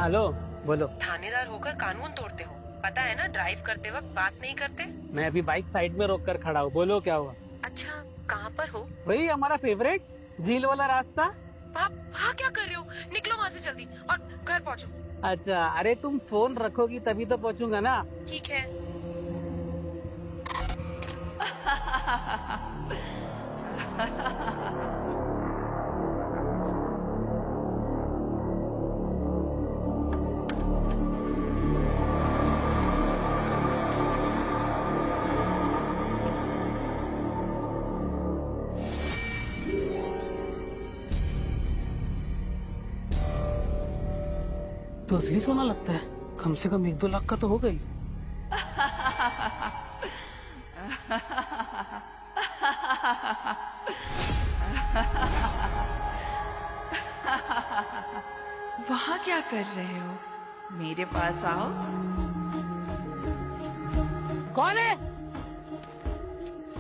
Hello, बोलो। थानेदार होकर कानून तोड़ते हो, पता है ना? ड्राइव करते वक्त बात नहीं करते। मैं अभी बाइक साइड में रोक कर खड़ा हूँ, बोलो क्या हुआ? अच्छा, कहाँ पर हो? वही हमारा फेवरेट झील वाला रास्ता। वहाँ क्या कर रहे हो? निकलो वहाँ से जल्दी और घर पहुँचो। अच्छा, अरे तुम फोन रखोगी तभी तो पहुँचूंगा ना। ठीक है। तो असली सोना लगता है, कम से कम 1-2 लाख का तो हो गई। वहाँ क्या कर रहे हो? मेरे पास आओ। कौन है?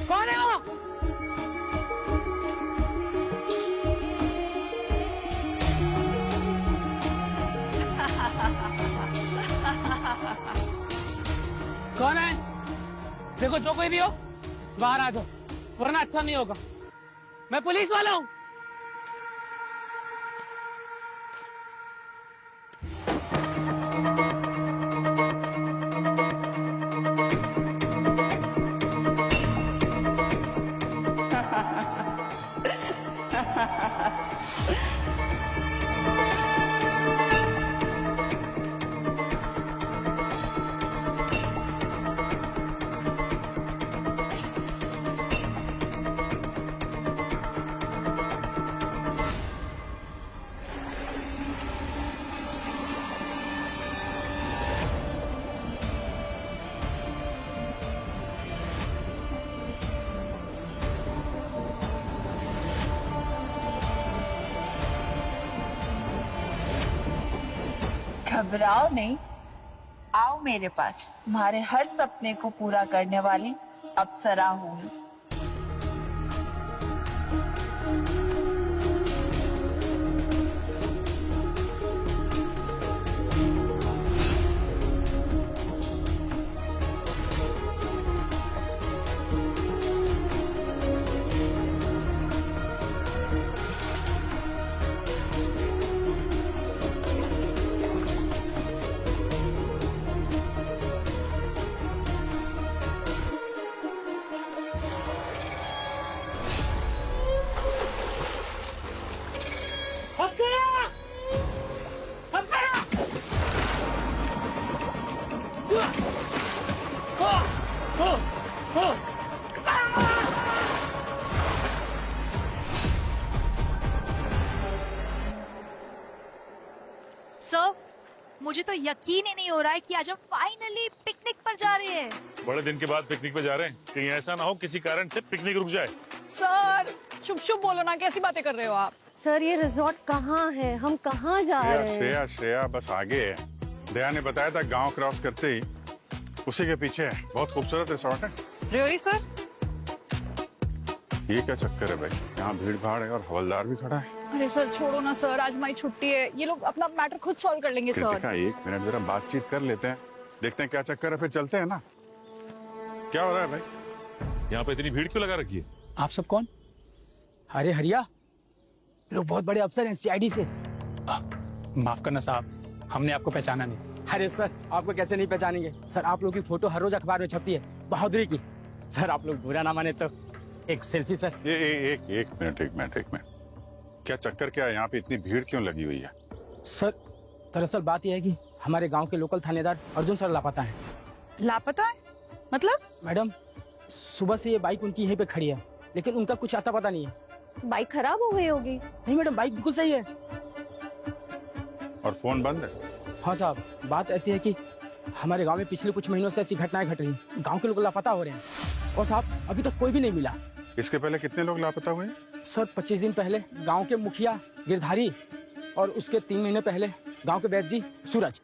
कौन है वो? कौन है? देखो, जो कोई भी हो बाहर आ जाओ, वरना अच्छा नहीं होगा। मैं पुलिस वाला हूँ। घबराओ नहीं, आओ मेरे पास। तुम्हारे हर सपने को पूरा करने वाली अप्सरा हूँ। सर, मुझे तो यकीन ही नहीं हो रहा है कि आज हम फाइनली पिकनिक पर जा रहे हैं। बड़े दिन के बाद पिकनिक पे जा रहे हैं, कहीं ऐसा ना हो किसी कारण से पिकनिक रुक जाए। सर, शुभ शुभ बोलो ना, कैसी बातें कर रहे हो आप? सर, ये रिजॉर्ट कहाँ है? हम कहाँ जा रहे हैं? श्रेया श्रेया बस आगे है। दया ने बताया था गांव क्रॉस करते ही उसी के पीछे है। बहुत खूबसूरत रिजॉर्ट है। Really sir? ये क्या चक्कर है भाई? यहाँ भीड़ भाड़ है और हवलदार भी खड़ा है। अरे सर छोड़ो ना सर, आज हमारी छुट्टी है, ये लोग अपना मैटर खुद सॉल्व कर लेंगे सर। कृतिका, 1 मिनट जरा बातचीत कर लेते हैं, देखते हैं क्या चक्कर है, फिर चलते हैं ना। क्या हो रहा है भाई? यहाँ पे इतनी भीड़ क्यों लगा रखी है? आप सब कौन? अरे हरिया, लोग बहुत बड़े अफसर हैं सीआईडी से। माफ करना साहब, हमने आपको पहचाना नहीं। अरे सर, आपको कैसे नहीं पहचानेंगे सर? आप लोग की फोटो हर रोज अखबार में छपती है, बहादुरी की। सर आप लोग बुरा ना माने तो एक सेल्फी सर। एक मिनट। क्या चक्कर क्या है? यहाँ पे इतनी भीड़ क्यों लगी हुई है? सर दरअसल बात यह है कि हमारे गांव के लोकल थानेदार अर्जुन सर लापता हैं। लापता है? मतलब? मैडम, सुबह से ये बाइक उनकी यहीं पे खड़ी है, लेकिन उनका कुछ आता पता नहीं है। बाइक खराब हो गई होगी। नहीं मैडम, बाइक बिल्कुल सही है। और फोन बंद है? हाँ साहब, बात ऐसी है कि हमारे गांव में पिछले कुछ महीनों से ऐसी घटनाएं घट रही हैं। गांव के लोग लापता हो रहे हैं और साहब अभी तक कोई भी नहीं मिला। इसके पहले कितने लोग लापता हुए? सर 25 दिन पहले गांव के मुखिया गिरधारी और उसके 3 महीने पहले गांव के वैद्य जी सूरज।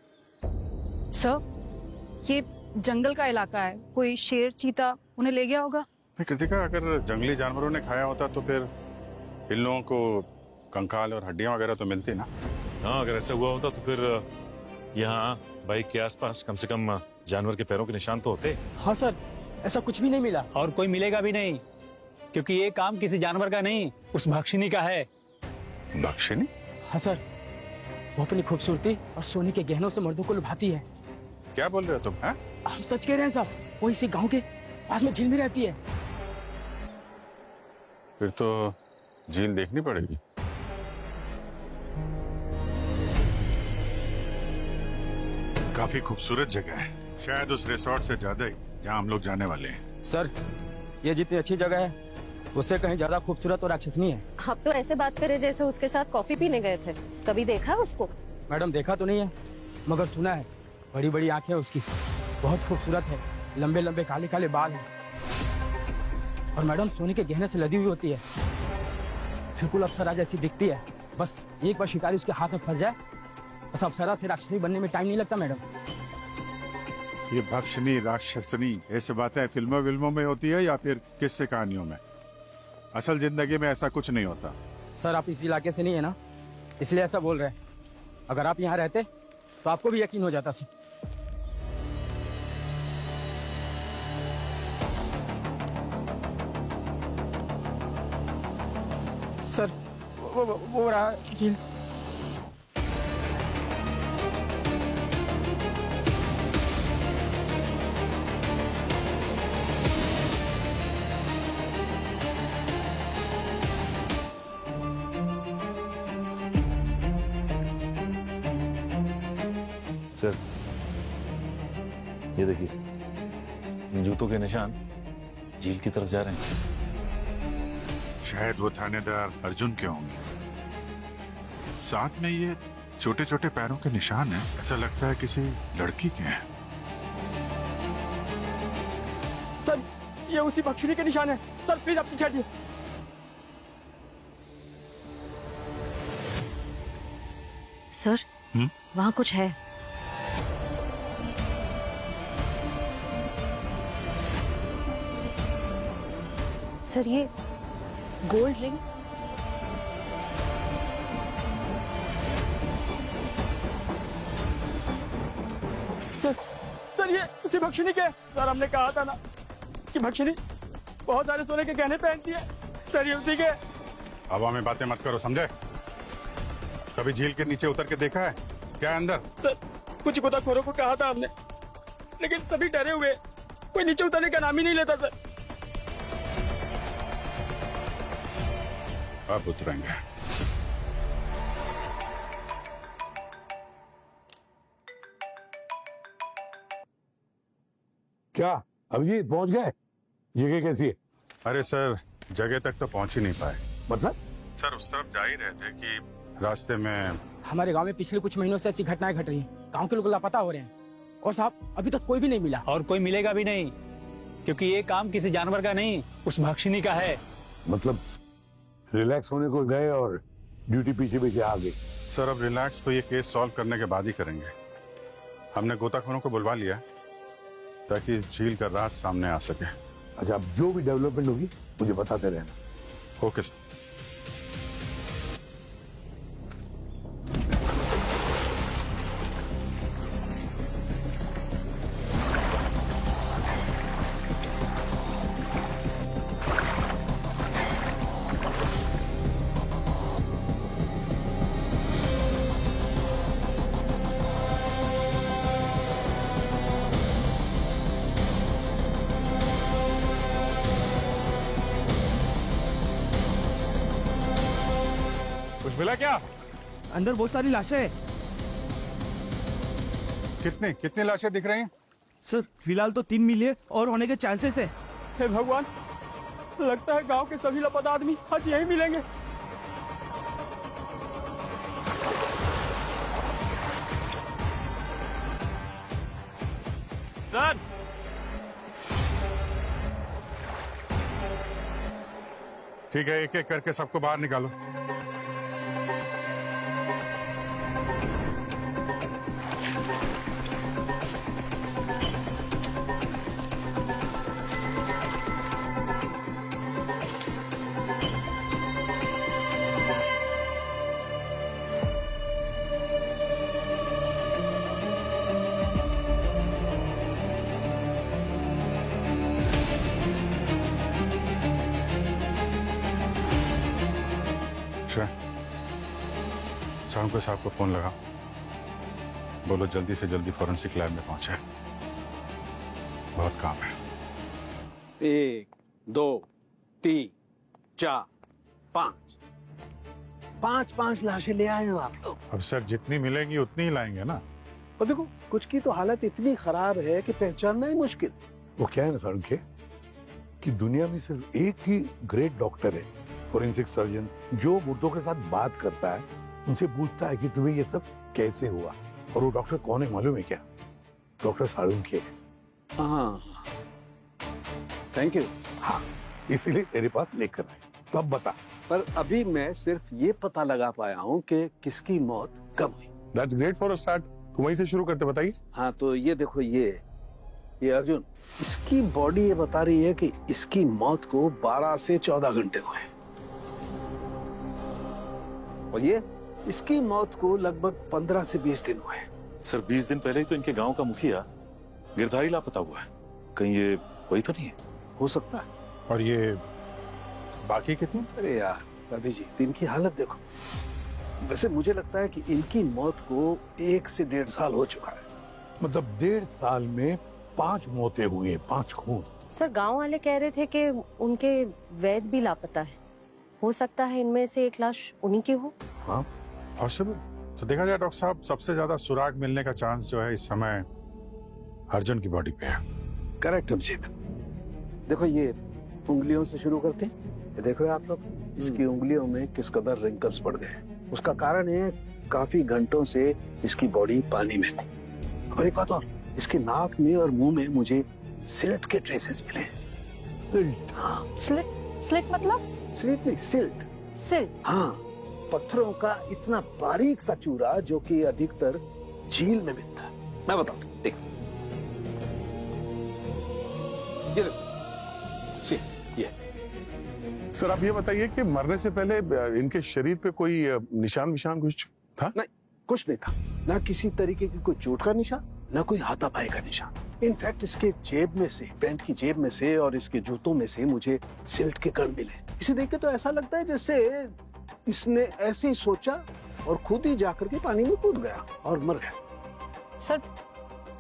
सर, ये जंगल का इलाका है, कोई शेर चीता उन्हें ले गया होगा। कृतिका, अगर जंगली जानवरों ने खाया होता तो फिर इन लोगों को कंकाल और हड्डियां वगैरह तो मिलती ना। हाँ, अगर ऐसा हुआ होता तो फिर यहाँ बाइक के आसपास कम से कम जानवर के पैरों के निशान तो होते। हाँ सर, ऐसा कुछ भी नहीं मिला और कोई मिलेगा भी नहीं, क्योंकि ये काम किसी जानवर का नहीं, उस भक्षिणी का है। बख्शिनी? हाँ सर, वो अपनी खूबसूरती और सोने के गहनों से मर्दों को लुभाती है। क्या बोल रहे हो तुम? हैं? आप सच कह रहे हैं साहब, वो इसी गांव के पास में झील में रहती है। फिर तो झील देखनी पड़ेगी। काफी खूबसूरत जगह है, शायद उस रिसोर्ट से ज्यादा ही जहाँ हम लोग जाने वाले हैं। सर, ये जितनी अच्छी जगह है उससे कहीं ज्यादा खूबसूरत और राक्षसनी है। आप तो ऐसे बात करे जैसे उसके साथ कॉफी पीने गए थे। कभी देखा उसको? मैडम देखा तो नहीं है, मगर सुना है। बड़ी बड़ी आंखें उसकी, बहुत खूबसूरत है, लंबे लंबे काले काले बाल हैं, और मैडम सोने के गहने से लदी हुई होती है, बिल्कुल अप्सरा जैसी दिखती है। बस एक बार शिकारी उसके हाथ में फंस जाए, बस अप्सरा से राक्षसी बनने में टाइम नहीं लगता मैडम। ये भक्षिणी राक्षसनी ऐसी बातें फिल्मों विल्मों में होती है या फिर किस्से कहानियों में? असल जिंदगी में ऐसा कुछ नहीं होता। सर, आप इस इलाके से नहीं है ना, इसलिए ऐसा बोल रहे हैं। अगर आप यहाँ रहते तो आपको भी यकीन हो जाता सर। सर, वो रहा झील। सर, ये देखिए, जूतों के निशान झील की तरफ जा रहे हैं। शायद वो थानेदार अर्जुन के होंगे। साथ में ये छोटे छोटे पैरों के निशान हैं, ऐसा लगता है किसी लड़की के हैं। सर, ये उसी भक्षिणी के निशान है। सर प्लीज आप पीछे हटिए। सर, वहाँ कुछ है। सर, ये गोल्ड रिंग। सर ये उसी भक्षिणी के। सर, हमने कहा था ना कि भक्षिणी बहुत सारे सोने के गहने पहनती है। सर, ये उसी के। हवा में बातें मत करो, समझे? कभी झील के नीचे उतर के देखा है क्या अंदर? सर, कुछ गोताखोरों को कहा था हमने, लेकिन सभी डरे हुए, कोई नीचे उतरने का नाम ही नहीं लेता सर। अब उतरेंगे। क्या अभिजीत पहुंच गए? जगह कैसी है? अरे सर, जगह तक तो पहुंच ही नहीं पाए। मतलब? सर, उस तरफ जा ही रहे थे कि रास्ते में हमारे गांव में पिछले कुछ महीनों से ऐसी घटनाएं घट रही हैं। गांव के लोग लापता हो रहे हैं, और साहब अभी तक कोई भी नहीं मिला, और कोई मिलेगा भी नहीं, क्योंकि ये काम किसी जानवर का नहीं, उस भक्षिणी का है। मतलब रिलैक्स होने को गए और ड्यूटी पीछे पीछे आ गई। सर, अब रिलैक्स तो ये केस सॉल्व करने के बाद ही करेंगे। हमने गोताखोरों को बुलवा लिया ताकि इस झील का राज सामने आ सके। अच्छा, अब जो भी डेवलपमेंट होगी मुझे बताते रहना। Okay sir. कुछ मिला क्या? अंदर बहुत सारी लाशें हैं। कितने कितने लाशें दिख रही हैं? सर, फिलहाल तो 3 मिले और होने के चांसेस है। हे भगवान, लगता है गांव के सभी लापता आदमी आज यहीं मिलेंगे। सर, ठीक है, एक एक करके सबको बाहर निकालो। साहब साहब को फोन लगा, बोलो जल्दी से जल्दी फॉरेंसिक लैब में पहुंचे, बहुत काम है। 1 2 3 4 5 5 लाशें ले आए हो आप लोग। अब सर जितनी मिलेंगी उतनी ही लाएंगे ना। और देखो कुछ की तो हालत इतनी खराब है कि पहचानना ही मुश्किल। वो क्या है ना सारुण के, कि दुनिया में सिर्फ एक ही ग्रेट डॉक्टर है, फोरेंसिक सर्जन, जो मुर्दों के साथ बात करता है, उनसे पूछता है कि तुम्हें ये सब कैसे हुआ। और वो डॉक्टर कौन है मालूम है क्या? डॉक्टर सारुण के। हाँ, थैंक यू। हाँ, इसीलिए तेरे पास लेकर आए। तो अब बता। पर अभी मैं सिर्फ ये पता लगा पाया हूँ कि किसकी मौत कब हुई। That's great for a start. तो वहीं से शुरू करते, बताइए। हाँ, तो ये देखो, ये अर्जुन, इसकी बॉडी ये बता रही है कि इसकी मौत को 12 से 14 घंटे हुए। और ये इसकी मौत को लगभग 15 से 20 दिन हुए। सर 20 दिन पहले ही तो इनके गांव का मुखिया गिरधारी लापता हुआ है। कहीं ये वही तो नहीं है? हो सकता है। और ये बाकी कितने? अरे यार अभिजीत, इनकी हालत देखो। वैसे मुझे लगता है कि इनकी मौत को 1 से 1.5 साल हो चुका है। मतलब 1.5 साल में 5 मौतें हुई, 5 खून। सर गांव वाले कह रहे थे कि उनके वैद भी लापता है। हो सकता है इनमें से एक लाश उन्हीं की हो। हाँ, पॉसिबल। तो देखा जाए डॉक्टर साहब, सबसे ज्यादा सुराग मिलने का चांस जो है इस समय अर्जुन की बॉडी पे है। करेक्ट अभिजीत। देखो ये उंगलियों से शुरू करते हैं। ये देखो आप लोग, इसकी उंगलियों में किस कदर रिंकल्स पड़ गए हैं। उसका कारण है काफी घंटों से इसकी बॉडी पानी में थी। और एक बात और, इसके नाक में और मुंह में मुझे सिल्ट के ट्रेसेस मिले। सिल्ट? हाँ, स्लिट मतलब? सिल्ट नहीं, सिल्ट। सिल्ट? हाँ, पत्थरों का इतना बारीक सा चूरा जो कि अधिकतर झील में मिलता है। मैं बताता हूँ, देख ये देखो, ये। सर आप ये बताइए कि मरने से पहले इनके शरीर पे कोई निशान विशान कुछ था? नहीं, कुछ नहीं था। ना किसी तरीके की कोई चोट का निशान, ना कोई हाथापाई का निशान। इनफैक्ट इसके जेब में से, पैंट की जेब में से और इसके जूतों में से मुझे सिल्ट के कण मिले। इसे देख के तो ऐसा लगता है जैसे इसने ऐसे ही सोचा और खुद ही जाकर के पानी में कूद गया और मर गया। सर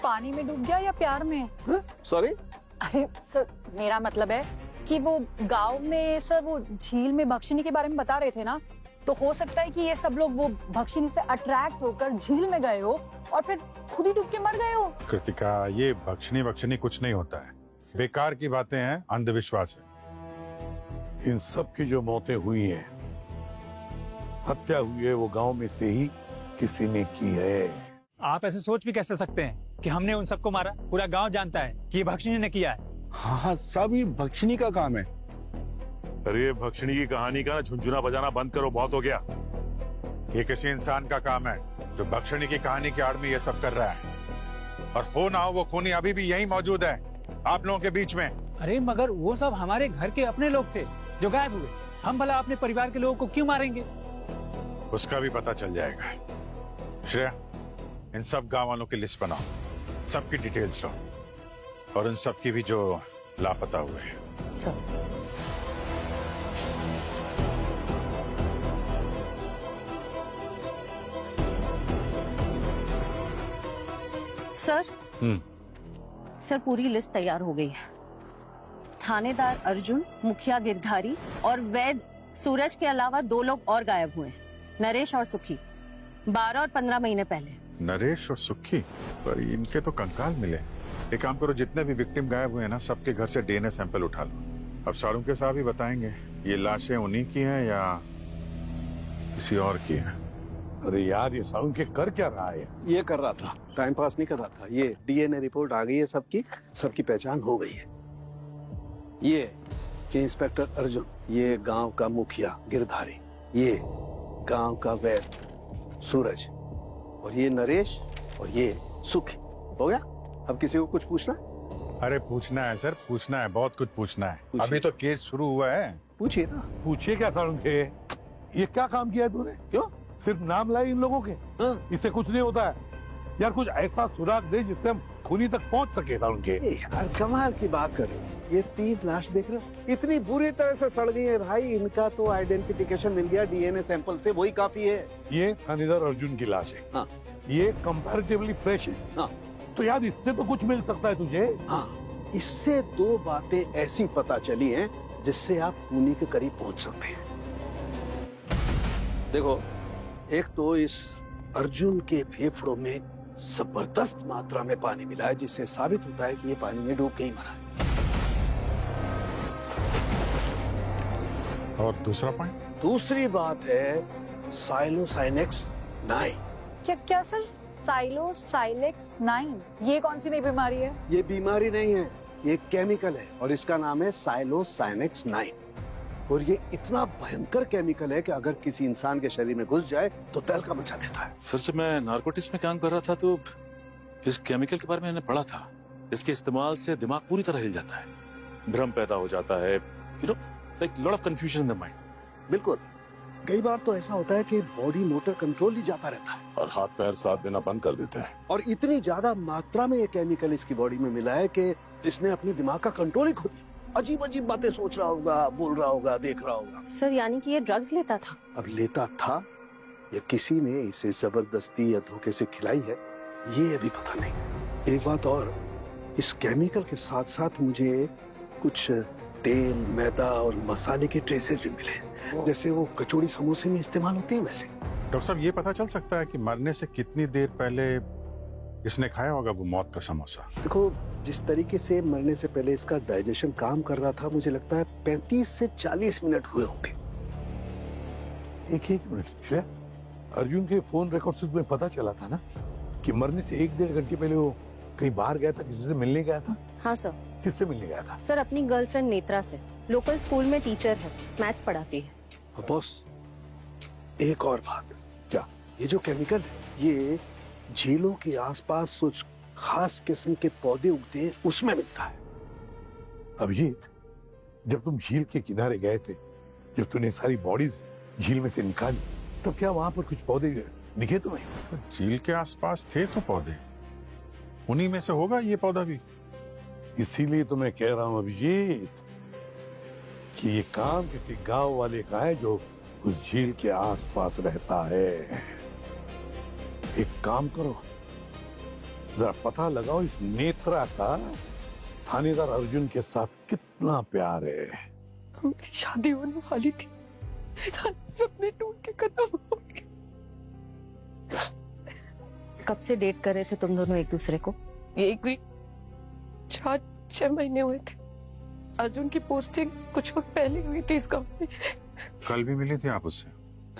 पानी में डूब गया या प्यार में? सॉरी? अरे सर, मेरा मतलब है कि वो गांव में सर वो झील में भक्षिनी के बारे में बता रहे थे ना, तो हो सकता है कि ये सब लोग वो भक्षिनी से अट्रैक्ट होकर झील में गए हो और फिर खुद ही डूब के मर गए हो। कृतिका, ये भक्षनी कुछ नहीं होता है, बेकार की बातें हैं, अंधविश्वास है। इन सब की जो मौतें हुई हैं, हत्या हुई है, वो गांव में से ही किसी ने की है। आप ऐसे सोच भी कैसे सकते हैं कि हमने उन सबको मारा? पूरा गांव जानता है कि ये भक्षिनी ने किया है। हाँ, सब ये भक्षिनी का काम है। अरे भक्षिणी की कहानी का झुंझुना बजाना बंद करो, बहुत हो गया। ये किसी इंसान का काम है जो भक्षणी की कहानी की आड़ में ये सब कर रहा है। और हो ना हो, वो खूनी अभी भी यहीं मौजूद है आप लोगों के बीच में। अरे मगर वो सब हमारे घर के अपने लोग थे जो गायब हुए। हम भला अपने परिवार के लोगों को क्यों मारेंगे? उसका भी पता चल जाएगा। श्रेया, इन सब गांव वालों की लिस्ट बनाओ, सबकी डिटेल्स लो, और इन सब की भी जो लापता हुए हैं। सर सर, सर पूरी लिस्ट तैयार हो गई है। थानेदार अर्जुन, मुखिया गिरधारी और वैद सूरज के अलावा 2 लोग और गायब हुए, नरेश और सुखी, 12 और 15 महीने पहले। नरेश और सुखी? पर इनके तो कंकाल मिले। एक काम करो, जितने भी विक्टिम गायब हुए हैं ना, सबके घर से डीएनए सैंपल उठा लो। अब सारुण के साहब ही बताएंगे ये लाशें उन्हीं की हैं या किसी और की हैं। अरे यार, ये सारुण के कर क्या रहा है? ये कर रहा था, टाइम पास नहीं कर रहा था। ये डीएनए रिपोर्ट आ गई है, सबकी पहचान हो गई है। ये इंस्पेक्टर अर्जुन, ये गांव का मुखिया गिरधारी, ये गांव का वैद सूरज, और ये नरेश, और ये सुखी। हो गया? अब किसी को कुछ पूछना है? अरे पूछना है सर, पूछना है, बहुत कुछ पूछना है। पूछिए। अभी तो केस शुरू हुआ है। पूछिए ना। पूछिए क्या सारुण के, ये क्या काम किया है तूने? क्यों? सिर्फ नाम लाई इन लोगों के? हाँ। इससे कुछ नहीं होता है यार। कुछ ऐसा सुराग दे जिससे हम खूनी तक पहुंच सके था उनके। ए यार कमाल की बात कर रहे हो, ये 3 लाश देख रहे हो, इतनी बुरी तरह से सड़ गई है भाई, इनका तो आइडेंटिफिकेशन मिल गया डीएनए सैंपल से, वही काफी है। ये थानेदार अर्जुन की लाश है। हाँ। ये कंपैरेटिवली फ्रेश है। हाँ। तो यार इससे तो कुछ मिल सकता है तुझे। हाँ, इससे 2 बातें ऐसी पता चली हैं जिससे आप खूनी के करीब पहुंच सकते हैं। देखो, एक तो इस अर्जुन के फेफड़ों में जबरदस्त मात्रा में पानी मिला है, जिससे साबित होता है कि ये पानी में डूब के ही मरा है। और दूसरा पॉइंट? दूसरी बात है साइलोसाइनेक्स 9। क्या सर, साइलोसाइनेक्स 9 ये कौन सी नई बीमारी है? ये बीमारी नहीं है, ये केमिकल है और इसका नाम है साइलोसाइनेक्स 9। और ये इतना भयंकर केमिकल है कि अगर किसी इंसान के शरीर में घुस जाए तो तहलका मचा देता है। सर जब मैं नारकोटिक्स में काम कर रहा था तो इस केमिकल के बारे में मैंने पढ़ा था। इसके इस्तेमाल से दिमाग पूरी तरह हिल जाता है, भ्रम पैदा हो जाता है, you know like lot of confusion in the mind. बिल्कुल, कई बार तो ऐसा होता है कि बॉडी मोटर कंट्रोल ही जाता रहता है और हाथ पैर साथ देना बंद कर देते हैं। और इतनी ज्यादा मात्रा में ये केमिकल इसकी बॉडी में मिला है कि इसने अपने दिमाग का कंट्रोल ही खो दिया। अजीब अजीब बातें सोच रहा होगा, बोल रहा होगा, देख रहा होगा। सर यानी कि ये ड्रग्स लेता था? अब लेता था या किसी ने इसे जबरदस्ती या धोखे से खिलाई है, ये अभी पता नहीं। एक बात और, इस केमिकल के साथ साथ मुझे कुछ तेल, मैदा और मसाले के ट्रेसेस भी मिले, जैसे वो कचौड़ी समोसे में इस्तेमाल होते हैं वैसे। डॉक्टर साहब, ये पता चल सकता है कि मरने से कितनी देर पहले इसने खाया होगा वो मौत का समोसा? देखो, जिस तरीके से मरने से पहले इसका डाइजेशन काम कर रहा था, मुझे लगता है 35 से 40 मिनट हुए होंगे। एक मिनट, अर्जुन के फोन रिकॉर्ड से तुम्हें पता चला था ना कि मरने से 1-1.5 घंटे पहले वो कहीं बाहर गया था, किसी से मिलने गया था? हाँ सर। किससे मिलने गया था? सर अपनी गर्लफ्रेंड नेत्रा से। लोकल स्कूल में टीचर है, मैथ्स पढ़ाती है। बॉस, एक और बात। क्या? ये जो केमिकल है, ये झीलों के आसपास कुछ खास किस्म के पौधे उगते हैं, उसमें मिलता है। अभिजीत, जब तुम झील के किनारे गए थे, जब तूने सारी बॉडीज झील में से निकाली, तो क्या वहां पर कुछ पौधे दिखे तुम्हें? झील के आसपास थे तो पौधे, उन्हीं में से होगा ये पौधा भी। इसीलिए तो मैं कह रहा हूं अभिजीत कि ये काम किसी गांव वाले का है जो उस झील के आसपास रहता है। एक काम करो, जरा पता लगाओ इस नेत्रा का थानेदार अर्जुन के साथ कितना प्यार है। हमारी शादी होने वाली थी, सारे सपने टूट के खत्म हो गए। कब से डेट कर रहे थे तुम दोनों एक दूसरे को? ये कोई 4-6 महीने हुए थे। अर्जुन की पोस्टिंग कुछ वक्त पहले हुई थी इस गांव में। कल भी मिली थी आप उससे?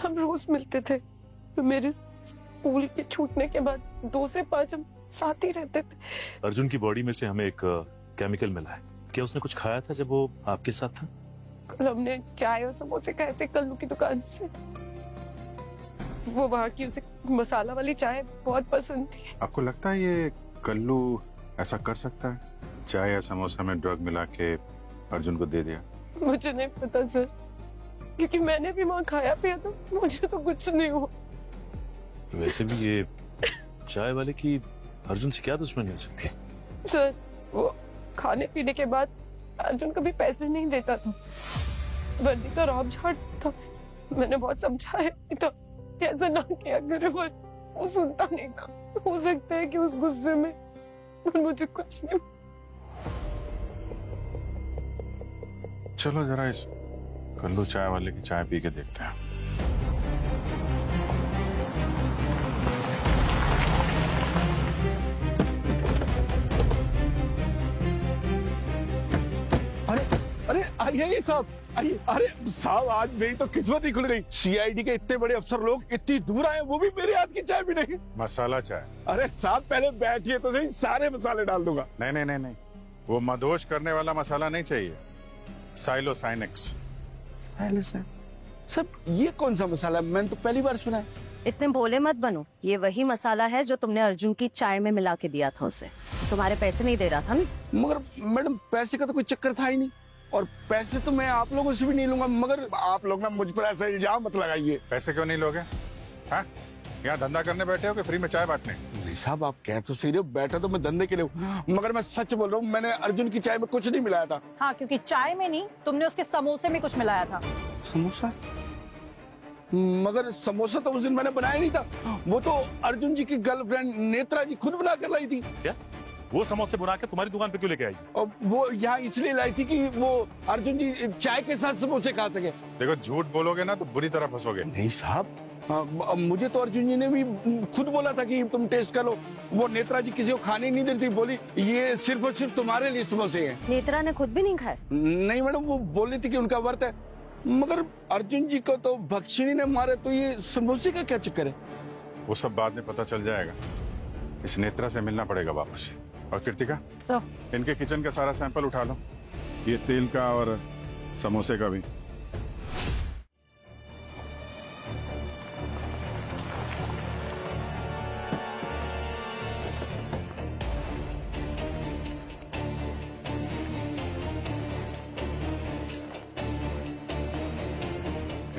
हम रोज मिलते थे। तो मेरे स्कूल के छूटने के बाद 2 से 5 हम साथ ही रहते थे। अर्जुन की बॉडी में से हमें एक केमिकल मिला है। क्या उसने कुछ खाया था जब वो आपके साथ था? कल हमने चाय और समोसे खाए थे कल्लू की दुकान से। वो वहाँ की उसे मसाला वाली चाय बहुत पसंद थी। आपको लगता है ये कल्लू ऐसा कर सकता है, चाय या समोसा में ड्रग मिला के अर्जुन को दे दिया? मुझे नहीं पता सर, क्योंकि मैंने भी वहाँ खाया पिया था, मुझे तो कुछ नहीं हुआ। वैसे भी ये चाय वाले की अर्जुन से क्या दुश्मनी हो सकती है? सर वो खाने पीने के बाद अर्जुन कभी पैसे नहीं देता था, वर्दी तो रौब झाड़ता था। मैंने बहुत समझाया तो ऐसा ना किया करे, पर वो सुनता नहीं था। हो सकता है कि उस गुस्से में मुझे कुछ नहीं। चलो जरा इस कल्लू चाय वाले की चाय पी के देखते हैं। अरे आइए साहब, आइए। अरे साहब, आज मेरी तो किस्मत ही खुल गई। सीआईडी के इतने बड़े अफसर लोग इतनी दूर आए, वो भी मेरे हाथ की चाय पीने। मसाला चाय? अरे साहब पहले बैठिए तो सही, सारे मसाले डाल दूंगा। नहीं नहीं नहीं नहीं, वो मदोश करने वाला मसाला नहीं चाहिए, साइलोसाइनेक्स। सब ये कौन सा मसाला, मैंने तो पहली बार सुना है। इतने भोले मत बनो, ये वही मसाला है जो तुमने अर्जुन की चाय में मिला के दिया था उसे। तुम्हारे पैसे नहीं दे रहा था ना? मगर मैडम पैसे का तो कोई चक्कर था ही नहीं, और पैसे तो मैं आप लोगों से भी नहीं लूंगा। मगर आप लोग ना मुझ पर ऐसा इल्जाम मत लगाइए। पैसे क्यों नहीं लोगे? हाँ, यहाँ धंधा करने बैठे हो कि फ्री में चाय बांटने? साहब आप कह तो सही रहे हो, बैठा तो मैं धंधे के लिए हूँ, मगर मैं सच बोल रहा हूँ, मैंने अर्जुन की चाय में कुछ नहीं मिलाया था। हाँ, क्योंकि चाय में नहीं, तुमने उसके समोसे में कुछ मिलाया था। समोसा? मगर समोसा तो उस दिन मैंने बनाया नहीं था, वो तो अर्जुन जी की गर्लफ्रेंड नेत्रा जी खुद बना कर लाई थी। क्या वो समोसे बना के तुम्हारी दुकान पे क्यों लेके आई? और वो यहाँ इसलिए लाई थी कि वो अर्जुन जी चाय के साथ समोसे खा सके। देखो झूठ बोलोगे ना तो बुरी तरह फंसोगे। नहीं साहब, मुझे तो अर्जुन जी ने भी खुद बोला था कि तुम टेस्ट करो। वो नेत्रा जी किसी को खाने नहीं देती, बोली ये सिर्फ और सिर्फ तुम्हारे लिए समोसे हैं। नेत्रा ने खुद भी नहीं खाए? नहीं मैडम, वो बोल रही थी कि उनका व्रत है, मगर अर्जुन जी को तो भक्षिणी ने मारे, तो ये समोसे का क्या चक्कर है? वो सब बाद में पता चल जाएगा। इस नेत्रा से मिलना पड़ेगा वापस। और कृतिका, इनके किचन का सारा सैंपल उठा लो, ये तेल का और समोसे का भी।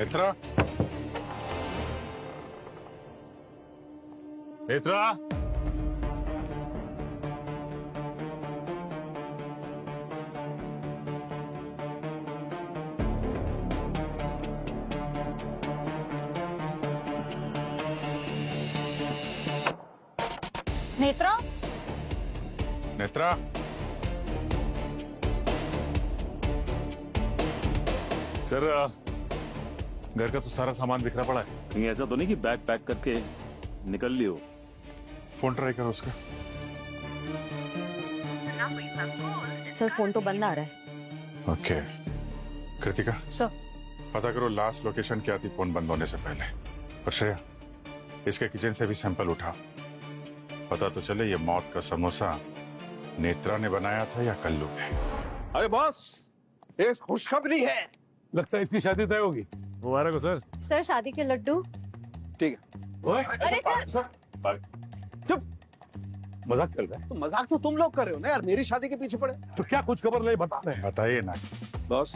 नेत्रा, नेत्रा, नेत्रा, नेत्रा, सर घर का तो सारा सामान बिखरा पड़ा है, कहीं ऐसा तो नहीं कि बैग पैक करके निकल लियो? फोन ट्राई करो उसका। सर फोन तो बंद आ रहा है। ओके कृतिका, सर पता करो लास्ट लोकेशन क्या थी फोन बंद होने से पहले। और श्रेया, इसके किचन से भी सैंपल उठा, पता तो चले ये मौत का समोसा नेत्रा ने बनाया था या कल्लू ने। अरे बॉस, ये खुशखबरी है। लगता है इसकी शादी तय होगी। मुबारक हो सर। सर शादी के लड्डू। ठीक है। ओए, अरे सर, चुप, मजाक चल रहा है? तो मजाक तो तुम लोग कर रहे हो ना यार, मेरी शादी के पीछे पड़े। तो क्या कुछ खबर नहीं बता रहे? बताइए ना। बॉस,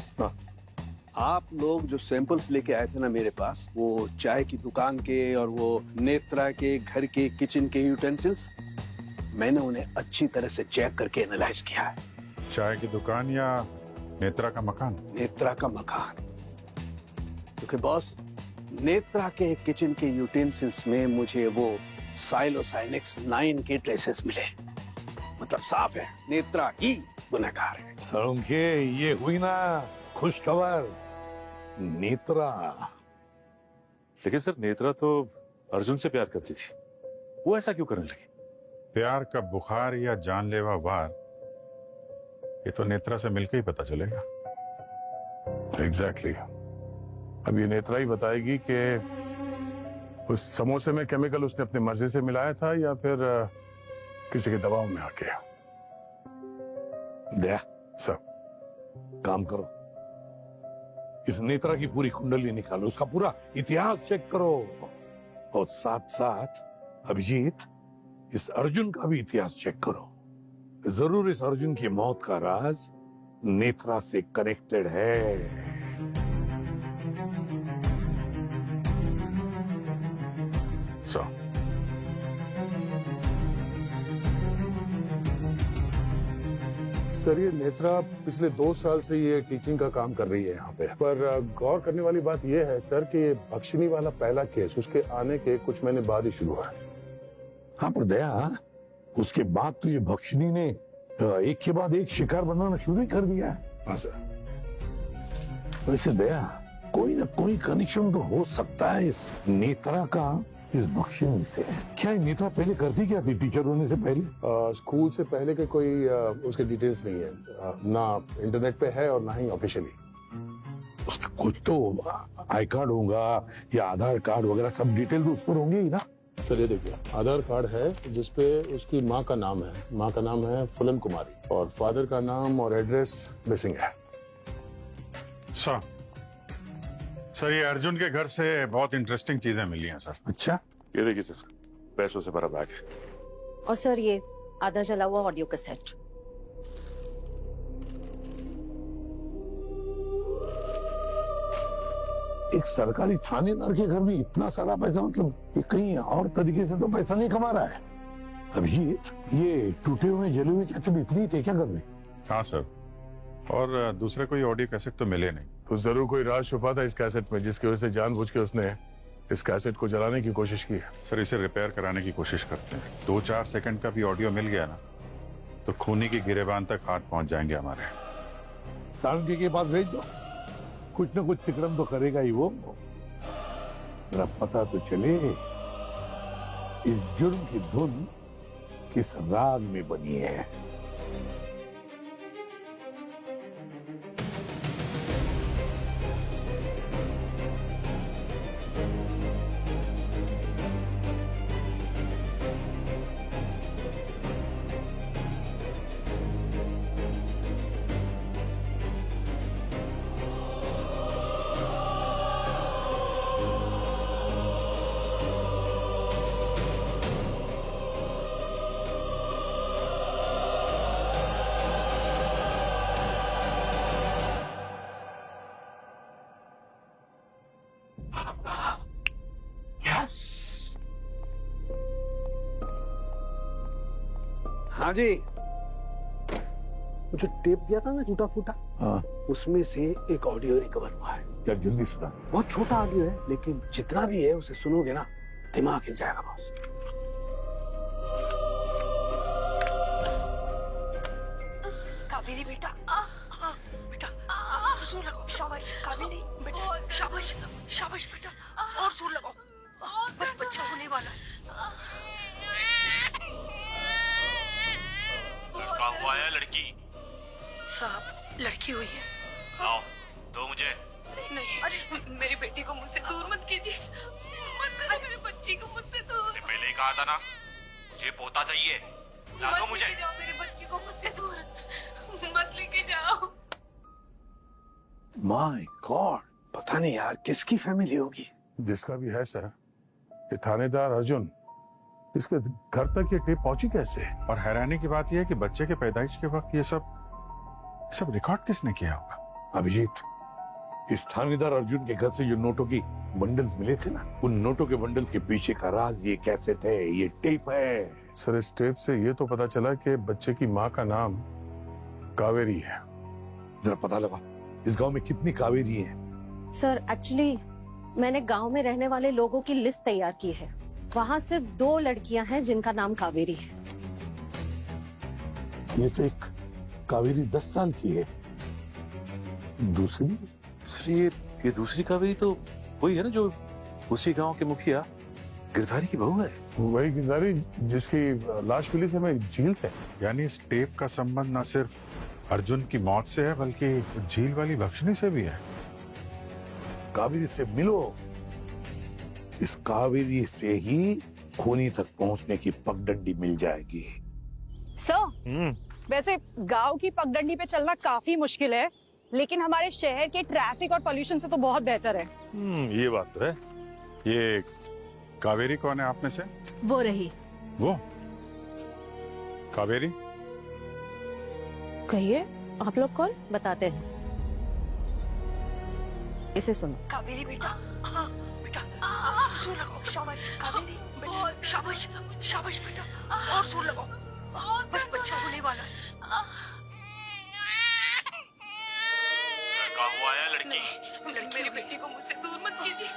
आप लोग जो सैंपल्स लेके आए थे ना मेरे पास, वो चाय की दुकान के और वो नेत्रा के घर के किचन के यूटेंसिल्स, मैंने उन्हें अच्छी तरह से चेक करके एनालाइज किया है। चाय की दुकान या नेत्रा का मकान? नेत्रा का मकान। क्योंकि बॉस, नेत्रा के किचन के यूटेंसिल्स में मुझे वो साइलोसाइनिक्स 9 के ट्रेसेस मिले। मतलब साफ है, नेत्रा ही गुनहगार है। सड़ुंखे, ये हुई ना खुश खबर। नेत्रा। लेकिन सर नेत्रा तो अर्जुन से प्यार करती थी, वो ऐसा क्यों करने लगी? प्यार का बुखार या जानलेवा वार, ये तो नेत्रा से मिलकर ही पता चलेगा। एग्जैक्टली। अब ये नेत्रा ही बताएगी कि उस समोसे में केमिकल उसने अपनी मर्जी से मिलाया था या फिर किसी के दबाव में आके। दया सब काम करो, इस नेत्रा की पूरी कुंडली निकालो, उसका पूरा इतिहास चेक करो, और साथ साथ अभिजीत, इस अर्जुन का भी इतिहास चेक करो। जरूर इस अर्जुन की मौत का राज नेत्रा से कनेक्टेड है। सर ये नेत्रा पिछले 2 साल से ये टीचिंग का काम कर रही है यहाँ पे, पर गौर करने वाली बात ये है सर कि ये भक्षिणी वाला पहला केस उसके आने के कुछ महीने बाद ही शुरू हुआ है। हाँ पर दया, उसके बाद तो ये भक्षिणी ने एक के बाद एक शिकार बनाना शुरू ही कर दिया है। हाँ सर। वैसे दया, कोई ना कोई कनेक्शन तो हो सकता है इस नेत्रा का इस भक्षिणी से। क्या ये नेत्रा पहले करती क्या थी टीचर होने से पहले? स्कूल से पहले के कोई उसके डिटेल्स नहीं है, ना इंटरनेट पे है और ना ही ऑफिशियली। उसका कुछ तो आई कार्ड होगा या आधार कार्ड वगैरह, सब डिटेल तो उस पर होंगे ही ना। सर ये देखिए, आधार कार्ड है जिसपे उसकी माँ का नाम है, माँ का नाम है फुलन कुमारी, और फादर का नाम और एड्रेस मिसिंग है। सर ये अर्जुन के घर से बहुत इंटरेस्टिंग चीजें मिली हैं सर। अच्छा, ये देखिए सर, पैसों से भरा बैग है। और सर ये आधा जला हुआ ऑडियो कैसेट। एक सरकारी थानेदार के घर में इतना सारा पैसा, मतलब ये कहीं और तरीके से तो पैसा नहीं कमा रहा है। अभिजीत, ये टूटे हुए जले हुए कैसेट इतनी थे क्या घर में? हाँ सर, और दूसरे कोई ऑडियो कैसेट तो मिले नहीं। तो जरूर कोई राज छुपा था इस कैसेट में, जिसकी वजह से जानबूझ के उसने इस कैसेट को जलाने की कोशिश की है। सर इसे रिपेयर कराने की कोशिश करते हैं। 2-4 सेकंड का भी ऑडियो मिल गया ना तो खूनी की गिरेबान तक हाथ पहुंच जाएंगे हमारे। सारंगी के पास भेज दो, कुछ न कुछ तिकड़म तो करेगा ही वो। जरा पता तो चले इस जुर्म की धुन किस राग में बनी है। हाँ जी, वो जो टेप दिया था ना टूटा फूटा, हाँ, उसमें से एक ऑडियो रिकवर हुआ है। यार जल्दी सुना। बहुत छोटा ऑडियो है, लेकिन जितना भी है उसे सुनोगे ना दिमाग हिल जाएगा बॉस। कावेरी बेटा, बेटा जोर लगाओ। शाबाश कावेरी बेटा, शाबाश शाबाश बेटा, और जोर लगाओ। बस बच्चा होने वाला है। लड़का हुआ है लड़की? साहब लड़की हुई है। आओ दो मुझे। नहीं, अरे मेरी बेटी को मुझसे दूर मत कीजिए, मत करो मेरी बच्ची को मुझसे दूर। पहले ही कहा था ना मुझे पोता चाहिए, ला दो मुझे। जाओ मेरी बच्ची को मुझसे दूर, मत लेके जाओ। माय गॉड, पता नहीं यार किसकी फैमिली होगी। जिसका भी है सर, ये थानेदार अर्जुन, इसके घर तक ये टेप पहुंची कैसे? और हैरानी की बात यह है कि बच्चे के पैदाइश के वक्त ये सब रिकॉर्ड किसने किया होगा? अभिजीत, इस थानेदार अर्जुन के घर से जो नोटों की बंडल्स मिले थे ना, उन नोटों के बंडल्स के पीछे का राज ये कैसेट है, ये टेप है। सर इस टेप से ये तो पता चला कि बच्चे की माँ का नाम कावेरी है। जरा पता लगा इस गांव में कितनी कावेरी है। सर एक्चुअली मैंने गांव में रहने वाले लोगों की लिस्ट तैयार की है। वहाँ सिर्फ 2 लड़कियां हैं जिनका नाम कावेरी है। ये तो एक कावेरी 10 साल की है, दूसरी? सर ये दूसरी कावेरी तो वही है ना जो उसी गांव के मुखिया गिरधारी की बहू है। वही गिरधारी जिसकी लाश मिली थी हमें झील से। यानी इस टेप का संबंध न सिर्फ अर्जुन की मौत से है बल्कि झील वाली भक्षणी से भी है। कावेरी से मिलो, इस कावेरी से ही खूनी तक पहुंचने की पगडंडी मिल जाएगी। सर, वैसे गांव की पगडंडी पे चलना काफी मुश्किल है, लेकिन हमारे शहर के ट्रैफिक और पोल्यूशन से तो बहुत बेहतर है। ये बात तो है। ये कावेरी कौन है आप में से? वो रही। वो कावेरी? कहिए आप लोग कौन? बताते हैं, इसे सुनो। कावेरी बेटा, हाँ बेटा, जोर लगाओ। शाबाश कावेरी बेटा, शाबाश शाबाश बेटा, और जोर लगाओ। बस बच्चा होने वाला है। लड़का हुआ है लड़की? मेरी बेटी को मुझसे दूर मत कीजिए,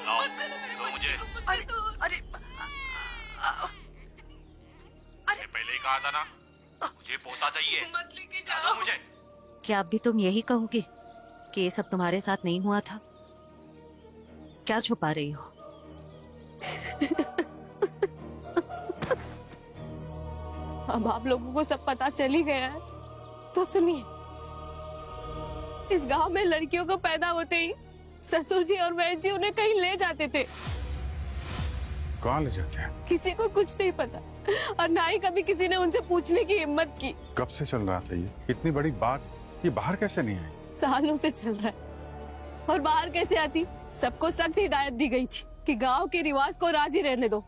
लाओ मत करो मेरी दो बच्ची मुझे। को मुझसे दूर। अरे पहले ही कहा था ना मुझे पोता चाहिए, मत लेके ला जाओ दो मुझे। क्या अब भी तुम यही कहोगे कि ये सब तुम्हारे साथ नहीं हुआ था? क्या छुपा रही हो? अब आप लोगों को सब पता चल ही गया है तो सुनिए। इस गांव में लड़कियों को पैदा होते ही ससुर जी और वैद्य जी उन्हें कहीं ले जाते थे। कहाँ ले जाते हैं? किसी को कुछ नहीं पता और ना ही कभी किसी ने उनसे पूछने की हिम्मत की। कब से चल रहा था ये? इतनी बड़ी बात ये बाहर कैसे नहीं आई? सालों से चल रहा है। और बाहर कैसे आती? सबको सख्त हिदायत दी गई थी कि गांव के रिवाज को राजी रहने दो,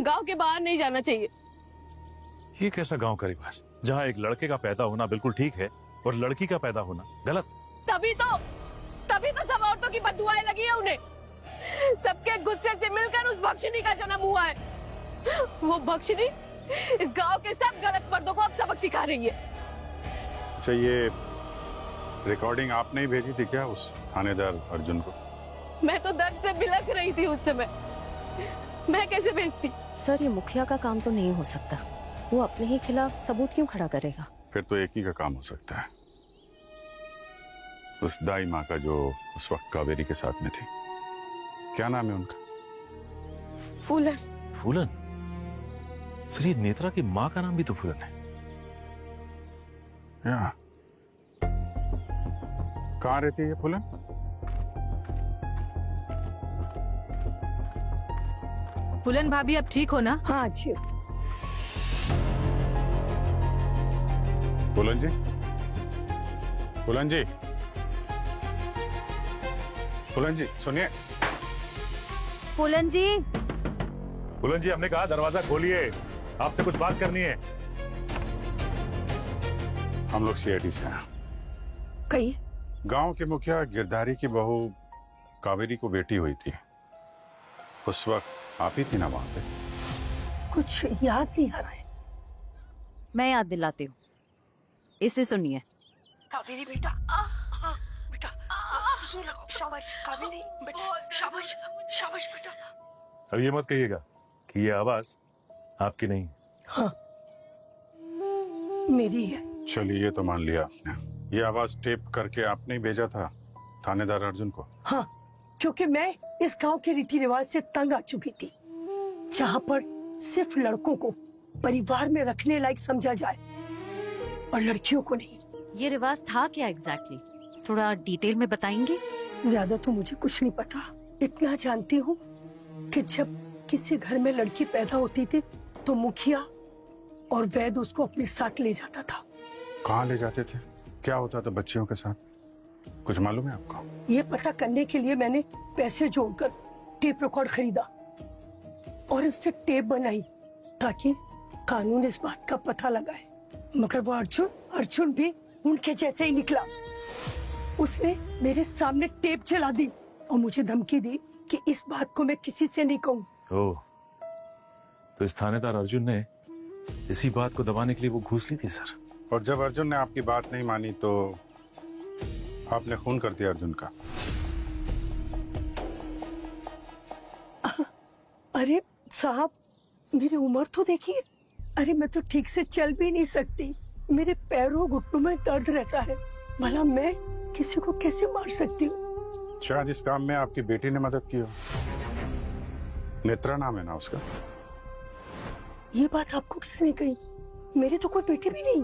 गांव के बाहर नहीं जाना चाहिए। ये कैसा गांव का रिवाज जहाँ एक लड़के का पैदा होना बिल्कुल ठीक है और लड़की का पैदा होना गलत? तभी तो सब औरतों की बददुआएं लगी है उन्हें। सबके गुस्से से मिलकर उस भक्षिणी का जन्म हुआ है। वो भक्षिणी इस गांव के सब गलत मर्दों को अब सबक सिखा रही है। अच्छा, ये रिकॉर्डिंग आपने ही भेजी थी क्या उस थानेदार अर्जुन को? मैं तो दर्द से बिलख रही थी उस समय, मैं कैसे भेजती? सर, ये मुखिया का काम तो नहीं हो सकता। वो अपने ही खिलाफ सबूत क्यों खड़ा करेगा? फिर तो एक ही का काम हो सकता है, उस दाई माँ का जो उस वक्त कावेरी के साथ में थी। क्या नाम है उनका? फूलन। फूलन? सर, ये नेत्रा की माँ का नाम भी तो फूलन है। या कहाँ रहती है ये फूलन? फूलन भाभी अब ठीक हो ना? हाँ अच्छी। फूलन जी, फूलन जी, फूलन जी सुनिए। फूलन जी, फूलन जी, हमने कहा दरवाजा खोलिए, आपसे कुछ बात करनी है। हम लोग सीआईडी से हैं। कही गांव के मुखिया गिरधारी की बहू कावेरी को बेटी हुई थी, उस वक्त आप ही थी ना वहां पे? कुछ याद नहीं आ रहा है। मैं याद दिलाती हूँ, इसे सुनिए। कावेरी बेटा, बेटा जोर लगाओ। शाबाश कावेरी बेटा, शाबाश शाबाश बेटा। अब ये मत कहिएगा कि ये आवाज आपकी नहीं। हाँ मेरी है। चलिए, ये तो मान लिया आपने। ये आवाज टेप करके आपने ही भेजा था थानेदार अर्जुन को? हाँ, क्योंकि मैं इस गांव के रीति रिवाज से तंग आ चुकी थी, जहाँ पर सिर्फ लड़कों को परिवार में रखने लायक समझा जाए और लड़कियों को नहीं। ये रिवाज था क्या एग्जैक्टली? थोड़ा डिटेल में बताएंगे? ज्यादा तो मुझे कुछ नहीं पता। इतना जानती हूँ कि जब किसी घर में लड़की पैदा होती थी तो मुखिया और वैद उसको अपने साथ ले जाता था। कहाँ ले जाते थे? क्या होता था बच्चियों के साथ? कुछ मालूम है आपको? ये पता करने के लिए मैंने पैसे जोड़कर टेप रिकॉर्ड खरीदा और उससे टेप बनाई ताकि कानून इस बात का पता लगाए। मगर वो अर्जुन भी उनके जैसे ही निकला। उसने मेरे सामने टेप चला दी और मुझे धमकी दी कि इस बात को मैं किसी से नहीं कहूँ। ओह, तो इस थानेदार अर्जुन ने इसी बात को दबाने के लिए वो घूस ली थी सर। और जब अर्जुन ने आपकी बात नहीं मानी तो आपने खून कर दिया अर्जुन का। अरे साहब, मेरी उम्र तो देखिए। अरे मैं तो ठीक से चल भी नहीं सकती, मेरे पैरों घुटनों में दर्द रहता है। भला मैं किसी को कैसे मार सकती हूँ? शायद इस काम में आपकी बेटी ने मदद की हो। नेत्रा नाम है ना उसका? ये बात आपको किसने कही? मेरी तो कोई बेटी भी नहीं।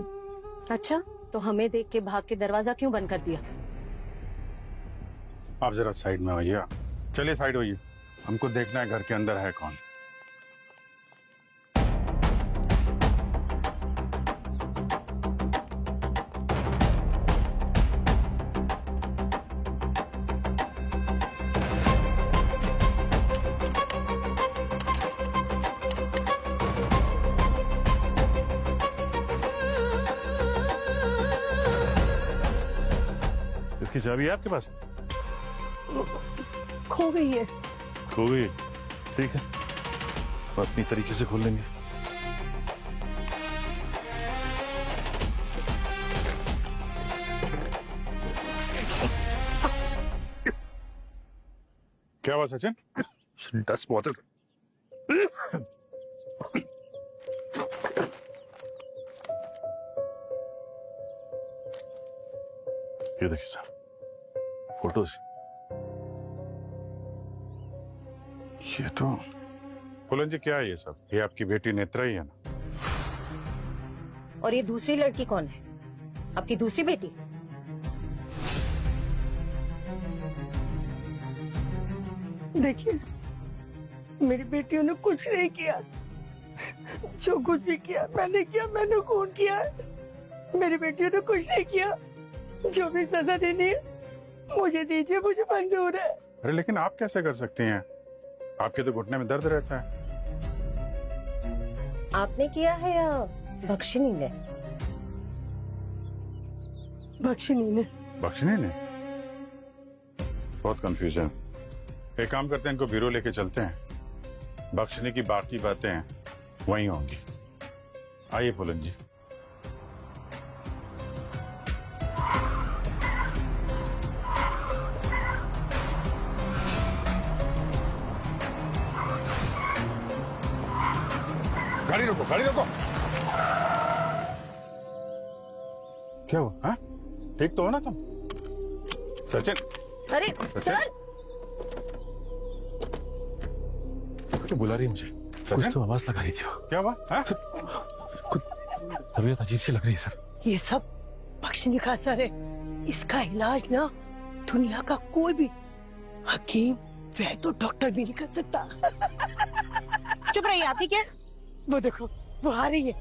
अच्छा, तो हमें देख के भाग के दरवाजा क्यों बंद कर दिया? आप जरा साइड में होइए। चलिए साइड होइए, हमको देखना है घर के अंदर है कौन। इसकी चाबी है आपके पास? खो गई है। खो गई? ठीक है, अपनी तरीके से खोल लेंगे। क्या हुआ सचिन? डस्ट बहुत है। ये देखिए सर, फोटोज। ये तो फूलन जी, क्या है ये सब? ये आपकी बेटी नेत्रा ही है ना? और ये दूसरी लड़की कौन है? आपकी दूसरी बेटी? देखिए, मेरी बेटियों ने कुछ नहीं किया। जो कुछ भी किया मैंने खून किया। मेरी बेटियों ने कुछ नहीं किया। जो भी सजा देनी है मुझे दीजिए, मुझे मंजूर है। अरे लेकिन आप कैसे कर सकती हैं? आपके तो घुटने में दर्द रहता है। आपने किया है या बख्शिनी ने? बख्शिनी ने। बख्शने ने? बहुत कंफ्यूजन। एक काम करते हैं, इनको ब्यूरो लेके चलते हैं। बख्शने की बाकी बातें वहीं होंगी। आइए पुलन जी। गाड़ी रोको, गाड़ी रोको। क्या हुआ? हाँ? ठीक तो हो ना तुम? सचिन, अरे सर, कुछ बुला रही है मुझे। कुछ तो आवाज लगा रही थी वो। क्या हुआ? हाँ? कुछ तबीयत अजीब सी लग रही है सर। ये सब बख्शनी का असर है। इसका इलाज ना दुनिया का कोई भी हकीम वह तो डॉक्टर भी नहीं कर सकता। चुप रहिए, आप ही क्या? वो देखो, वो आ रही है,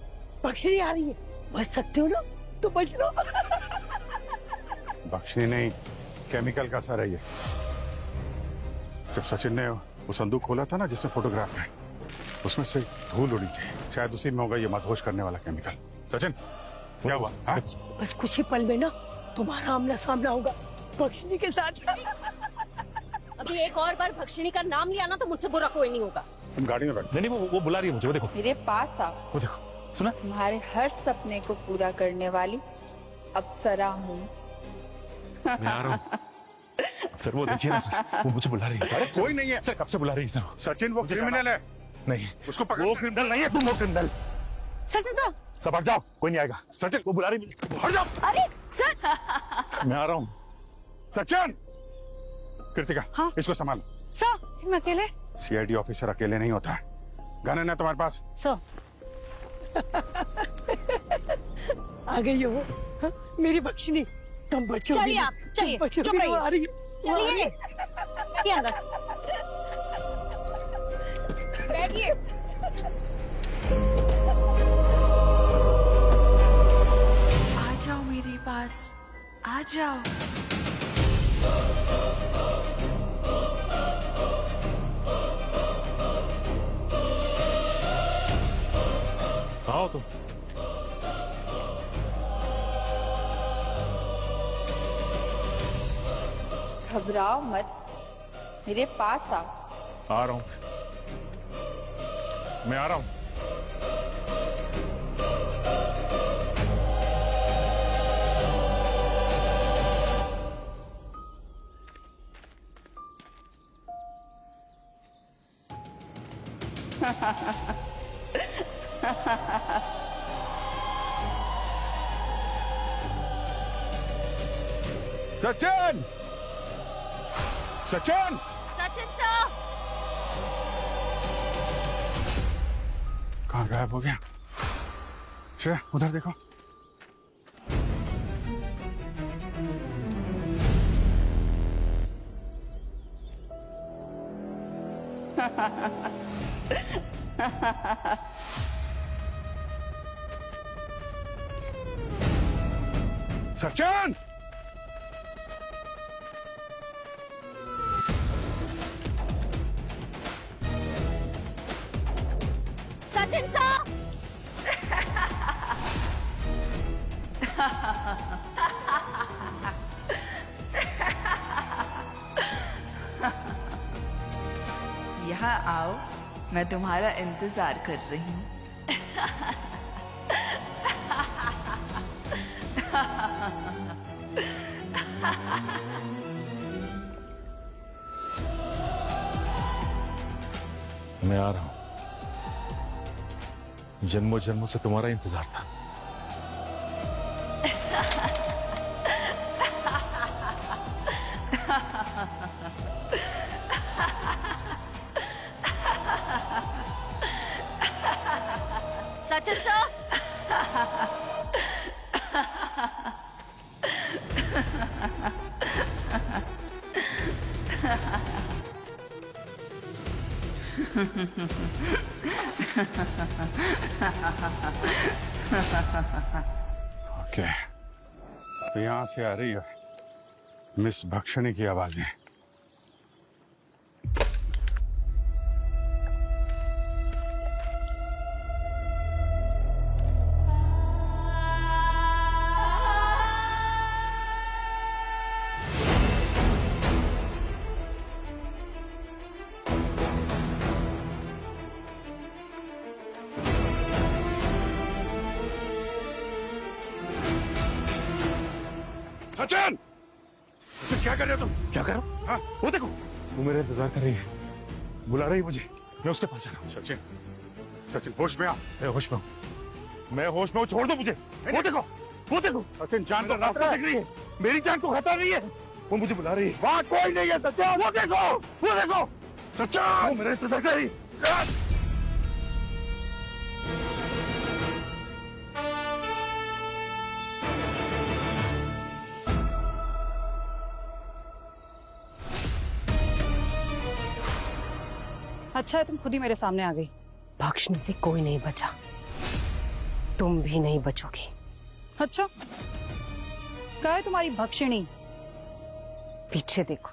बख्शनी आ रही है। बच सकते हो ना तो बच लो। बख्शनी नहीं, केमिकल का असर है ये। जब सचिन ने वो संदूक खोला था ना जिसमें फोटोग्राफ है, उसमें से धूल उड़ी थी। शायद उसी में होगा ये मदहोश करने वाला केमिकल। सचिन, क्या हुआ? हाँ? बस कुछ ही पल में ना तुम्हारा आमना सामना होगा बख्शनी के साथ। अभी एक और बार बख्शनी का नाम लिया ना तो मुझसे बुरा कोई नहीं होगा। तुम गाड़ी में बैठो। नहीं वो बुला रही है मुझे। वो देखो, मेरे पास आओ। वो देखो, सुना? तुम्हारे हर सपने को पूरा करने वाली अप्सरा हूँ। मैं आ रहा हूँ सर। वो देखिए ना सर, वो मुझे बुला रही है सर। कोई नहीं है सर, कब से बुला रही है सर? सचिन, वो क्रिमिनल है। नहीं, उसको पकड़। वो क्रिमिनल नहीं है, तुम हो क्रिमिनल। सचिन सर, सब हट जाओ, कोई नहीं आएगा। सचिन, वो बुला रही है, हट जाओ। अरे सर, मैं आ रहा हूँ। सचिन, कृतिका, हाँ? इसको संभालो। सर, मैं अकेले? सीआईडी ऑफिसर अकेले नहीं होता है। गन है ना तुम्हारे पास? सर, आ गई हो हाँ? मेरी बख्शनी, तुम बचोगी। चलिए आप, चलिए, तुम बचोगी, चुप रहिए। वो आ रही है, वो आ रही चलिए, है। बैठिए अंदर। बैठिए। आ जाओ मेरे पास, आ जाओ। आओ तुम। घबराओ मत, मेरे पास आओ। आ रहा हूँ, मैं आ रहा हूँ। सचिन, सचिन, सचिन सर, कहाँ गायब हो गया? श्रेया, उधर देखो। सचिन, सचिन सर, यहाँ आओ, मैं तुम्हारा इंतजार कर रही हूँ। मैं आ रहा हूँ। जन्मों जन्मों से तुम्हारा इंतजार था। सचिन सर, ओके, तो यहाँ से आ रही है मिस भक्षणी की आवाजें। सचिन, सचिन क्या कर रहे हो तुम? क्या करो? हाँ? वो देखो, वो मेरा इंतजार कर रही है, बुला रही है मुझे, मैं उसके पास जा रहा हूँ। सचिन, सचिन होश में आ। मैं होश में हूँ, मैं होश में हूँ, छोड़ दो मुझे। वो देखो, वो देखो, सचिन जान को रास्ता खतरा दिख रही है, मेरी जान को खतरा नहीं है, वो मुझे बुला रही है। वहाँ कोई नहीं है सचिन। वो देखो, वो देखो, सचिन, वो मेरा इंतजार कर रही है। अच्छा है तुम खुद ही मेरे सामने आ गई। भक्षणी से कोई नहीं बचा, तुम भी नहीं बचोगी। अच्छा, क्या है तुम्हारी भक्षिणी? पीछे देखो।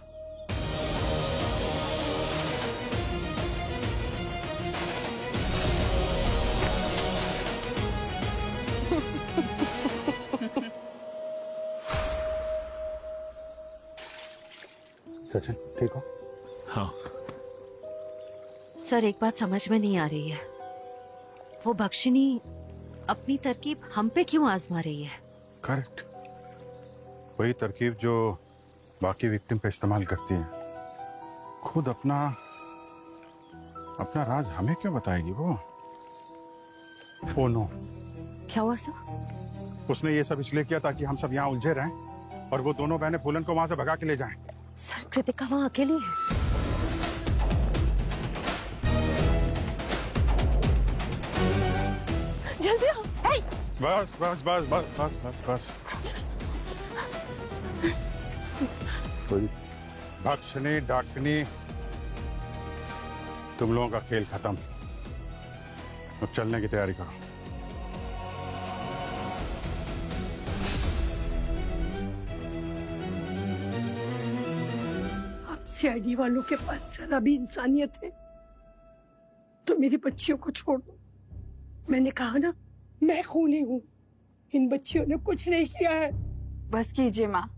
सचिन ठीक हो? हाँ। सर, एक बात समझ में नहीं आ रही है, वो भक्षिणी अपनी तरकीब हम पे क्यों आजमा रही है? करेक्ट, वही तरकीब जो बाकी विक्टिम पे इस्तेमाल करती है। खुद अपना राज हमें क्यों बताएगी वो? ओ नो, क्या हुआ सर? उसने ये सब इसलिए किया ताकि हम सब यहाँ उलझे रहें और वो दोनों बहनें फूलन को वहां से भगा के ले जाएं। सर, कृतिका वहाँ अकेली है। जल्दी आओ। हे! बस बस बस बस बस बस बस कोई भक्षणी डाकनी, तुम लोगों का खेल खत्म। अब चलने की तैयारी करो। अब सीआईडी वालों के पास जरा भी इंसानियत है तो मेरी बच्चियों को छोड़ दो। मैंने कहा ना, मैं खूनी हूँ, इन बच्चियों ने कुछ नहीं किया है। बस कीजिए माँ,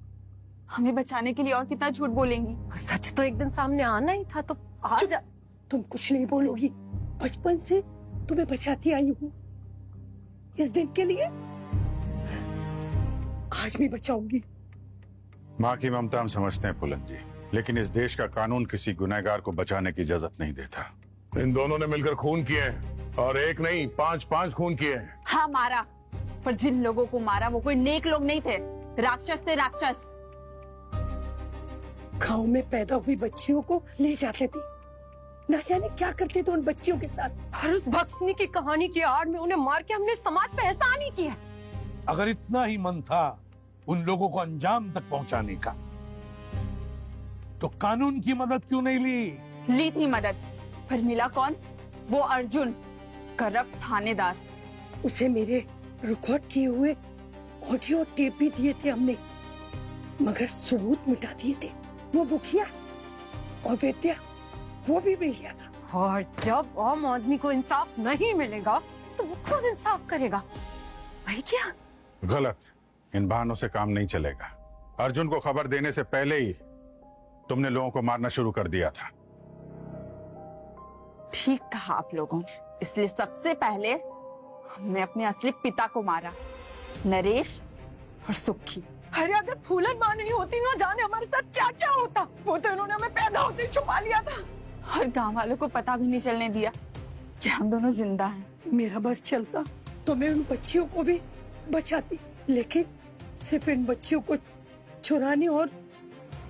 हमें बचाने के लिए और कितना झूठ बोलेंगी? सच तो एक दिन सामने आना ही था, तो आज चुप, तुम कुछ नहीं बोलोगी। बचपन से तुम्हें बचाती आई हूँ, इस दिन के लिए आज भी बचाऊंगी। माँ की ममता हम समझते हैं फूलन जी, लेकिन इस देश का कानून किसी गुनहगार को बचाने की इजाजत नहीं देता। इन दोनों ने मिलकर खून किए हैं, और एक नहीं 5-5 खून किए हैं। हाँ मारा, पर जिन लोगों को मारा वो कोई नेक लोग नहीं थे, राक्षस थे राक्षस। गांव में पैदा हुई बच्चियों को ले जाते थे, ना जाने क्या करते थे उन बच्चियों के साथ। और उस भक्षणी की कहानी की आड़ में उन्हें मार के हमने समाज पे एहसान ही किया। अगर इतना ही मन था उन लोगों को अंजाम तक पहुंचाने का, तो कानून की मदद क्यों नहीं ली? ली थी मदद, पर मिला कौन? वो अर्जुन, करप्ट थानेदार। उसे मेरे रिकॉर्ड किए हुए ऑडियो टेप भी दिए थे हमने, मगर सबूत मिटा दिए थे। वो मुखिया और वैद्या, वो भी मिल गया था। और जब आम आदमी को इंसाफ नहीं मिलेगा तो वो कौन इंसाफ करेगा? भाई क्या? गलत, इन बहानों से काम नहीं चलेगा। अर्जुन को खबर देने से पहले ही तुमने लोगों को मारना शुरू कर दिया था। ठीक कहा आप लोगों ने, इसलिए सबसे पहले हमने अपने असली पिता को मारा, नरेश और सुखी। अरे अगर फूलन माँ नहीं होती ना जाने हमारे साथ क्या क्या होता। वो तो इन्होंने हमें पैदा होते ही छुपा लिया था, और गांव वालों को पता भी नहीं चलने दिया कि हम दोनों जिंदा हैं। मेरा बस चलता तो मैं उन बच्चियों को भी बचाती, लेकिन सिर्फ इन बच्चियों को चुराने और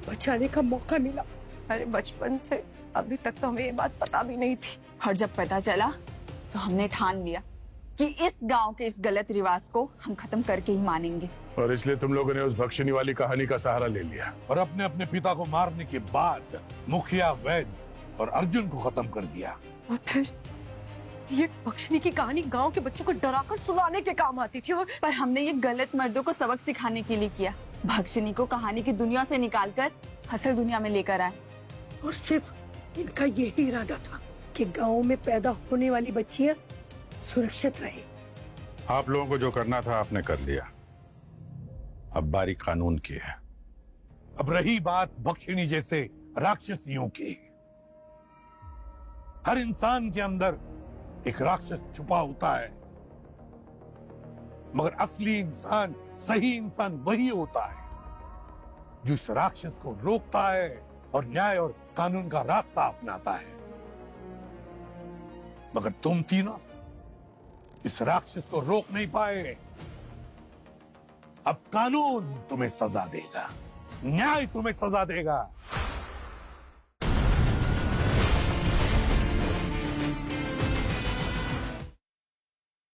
बचाने का मौका मिला। अरे बचपन से अभी तक तो हमें ये बात पता भी नहीं थी, और जब पता चला तो हमने ठान लिया कि इस गांव के इस गलत रिवाज को हम खत्म करके ही मानेंगे। और इसलिए तुम लोगों ने उस भक्षिणी वाली कहानी का सहारा ले लिया। और अपने अपने पिता को मारने के बाद मुखिया, वैद और अर्जुन को खत्म कर दिया। और फिर ये भक्षणी की कहानी गांव के बच्चों को डराकर सुनाने के काम आती थी। और पर हमने ये गलत मर्दों को सबक सिखाने के लिए किया, भक्षणी को कहानी की दुनिया से निकालकर असल दुनिया में लेकर आए। और सिर्फ इनका यही इरादा था कि गांव में पैदा होने वाली बच्चियां सुरक्षित रहे। आप लोगों को जो करना था आपने कर लिया, अब बारी कानून की है। अब रही बात भक्षिणी जैसे राक्षसियों की, हर इंसान के अंदर एक राक्षस छुपा होता है, मगर असली इंसान, सही इंसान वही होता है जो इस राक्षस को रोकता है और न्याय और कानून का रास्ता अपनाता है। मगर तुम तीनों इस राक्षस को रोक नहीं पाए। अब कानून तुम्हें सजा देगा, न्याय तुम्हें सजा देगा।